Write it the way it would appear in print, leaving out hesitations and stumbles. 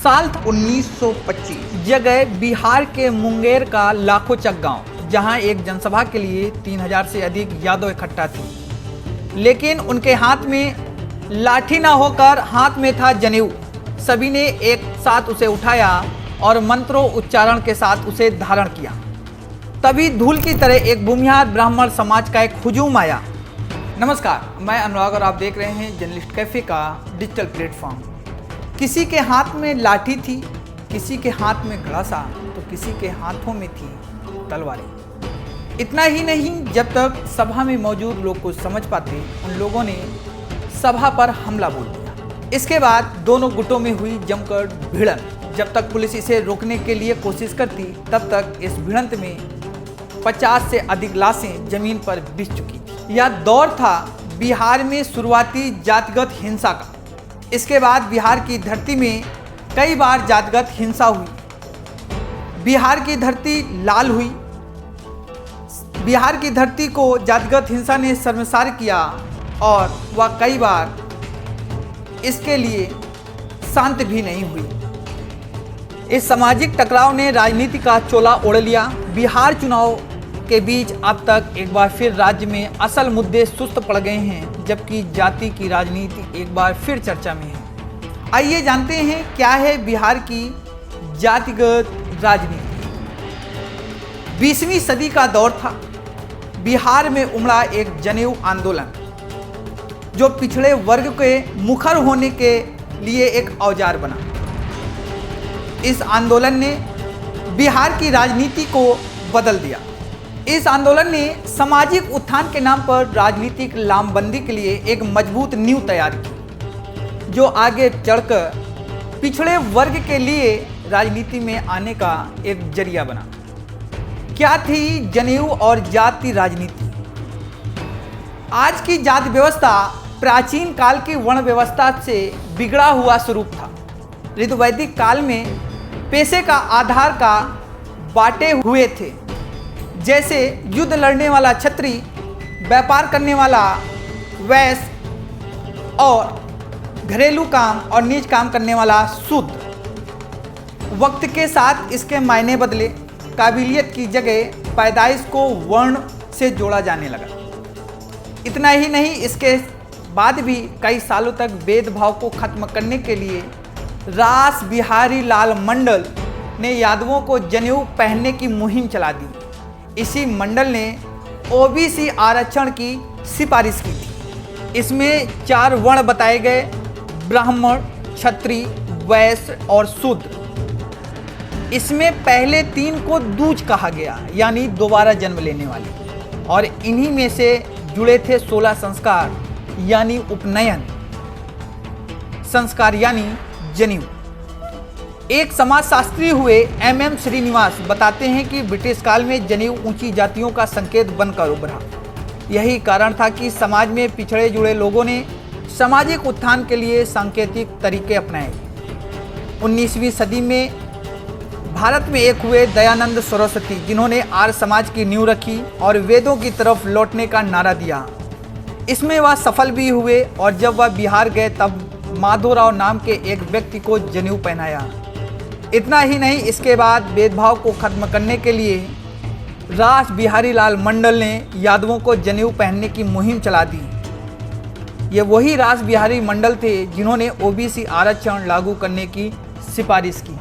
साल था 1925। जगह बिहार के मुंगेर का लाखोचक गांव, जहां एक जनसभा के लिए 3000 से अधिक यादव इकट्ठा थी। लेकिन उनके हाथ में लाठी ना होकर हाथ में था जनेऊ। सभी ने एक साथ उसे उठाया और मंत्रों उच्चारण के साथ उसे धारण किया। तभी धूल की तरह एक भूमिहार ब्राह्मण समाज का एक हुजूम आया। नमस्कार, मैं अनुराग और आप देख रहे हैं जर्नलिस्ट कैफे का डिजिटल प्लेटफॉर्म। किसी के हाथ में लाठी थी, किसी के हाथ में गड़ासा, तो किसी के हाथों में थी तलवारें। इतना ही नहीं, जब तक सभा में मौजूद लोग कुछ समझ पाते, उन लोगों ने सभा पर हमला बोल दिया। इसके बाद दोनों गुटों में हुई जमकर भिड़ंत। जब तक पुलिस इसे रोकने के लिए कोशिश करती, तब तक इस भिड़ंत में 50 से अधिक लाशें जमीन पर बिछ चुकी थी। यह दौर था बिहार में शुरुआती जातिगत हिंसा का। इसके बाद बिहार की धरती में कई बार जातिगत हिंसा हुई। बिहार की धरती लाल हुई। बिहार की धरती को जातिगत हिंसा ने शर्मसार किया और वह कई बार इसके लिए शांत भी नहीं हुई। इस सामाजिक टकराव ने राजनीति का चोला ओढ़ लिया। बिहार चुनाव के बीच अब तक एक बार फिर राज्य में असल मुद्दे सुस्त पड़ गए हैं, जबकि जाति की राजनीति एक बार फिर चर्चा में है। आइए जानते हैं क्या है बिहार की जातिगत राजनीति। 20वीं सदी का दौर था। बिहार में उमड़ा एक जनेऊ आंदोलन, जो पिछड़े वर्ग के मुखर होने के लिए एक औजार बना। इस आंदोलन ने बिहार की राजनीति को बदल दिया। इस आंदोलन ने सामाजिक उत्थान के नाम पर राजनीतिक लामबंदी के लिए एक मजबूत नींव तैयार की, जो आगे चढ़कर पिछड़े वर्ग के लिए राजनीति में आने का एक जरिया बना। क्या थी जनेऊ और जाति राजनीति? आज की जाति व्यवस्था प्राचीन काल की वर्ण व्यवस्था से बिगड़ा हुआ स्वरूप था। ऋतुवैदिक काल में पेशे का आधार का बांटे हुए थे, जैसे युद्ध लड़ने वाला क्षत्रिय, व्यापार करने वाला वैश्य और घरेलू काम और निज काम करने वाला शूद्र। वक्त के साथ इसके मायने बदले। काबिलियत की जगह पैदाइश को वर्ण से जोड़ा जाने लगा। इतना ही नहीं, इसके बाद भी कई सालों तक भेदभाव को खत्म करने के लिए रास बिहारी लाल मंडल ने यादवों को जनेऊ पहनने की मुहिम चला दी। इसी मंडल ने ओबीसी आरक्षण की सिफारिश की थी। इसमें 4 वर्ण बताए गए: ब्राह्मण, क्षत्रिय, वैश्य और शूद्र। इसमें पहले 3 को दूज कहा गया, यानी दोबारा जन्म लेने वाले, और इन्हीं में से जुड़े थे 16 संस्कार यानी उपनयन संस्कार यानी जनेऊ। एक समाजशास्त्री हुए MM श्रीनिवास बताते हैं कि ब्रिटिश काल में जनेऊ ऊंची जातियों का संकेत बनकर उभरा। यही कारण था कि समाज में पिछड़े जुड़े लोगों ने सामाजिक उत्थान के लिए सांकेतिक तरीके अपनाए। 19वीं सदी में भारत में एक हुए दयानंद सरस्वती, जिन्होंने आर्य समाज की नींव रखी और वेदों की तरफ लौटने का नारा दिया। इसमें वह सफल भी हुए और जब वह बिहार गए तब माधोराव नाम के एक व्यक्ति को जनेऊ पहनाया। इतना ही नहीं, इसके बाद भेदभाव को खत्म करने के लिए रास बिहारी लाल मंडल ने यादवों को जनेऊ पहनने की मुहिम चला दी। ये वही रास बिहारी मंडल थे जिन्होंने ओबीसी आरक्षण लागू करने की सिफारिश की।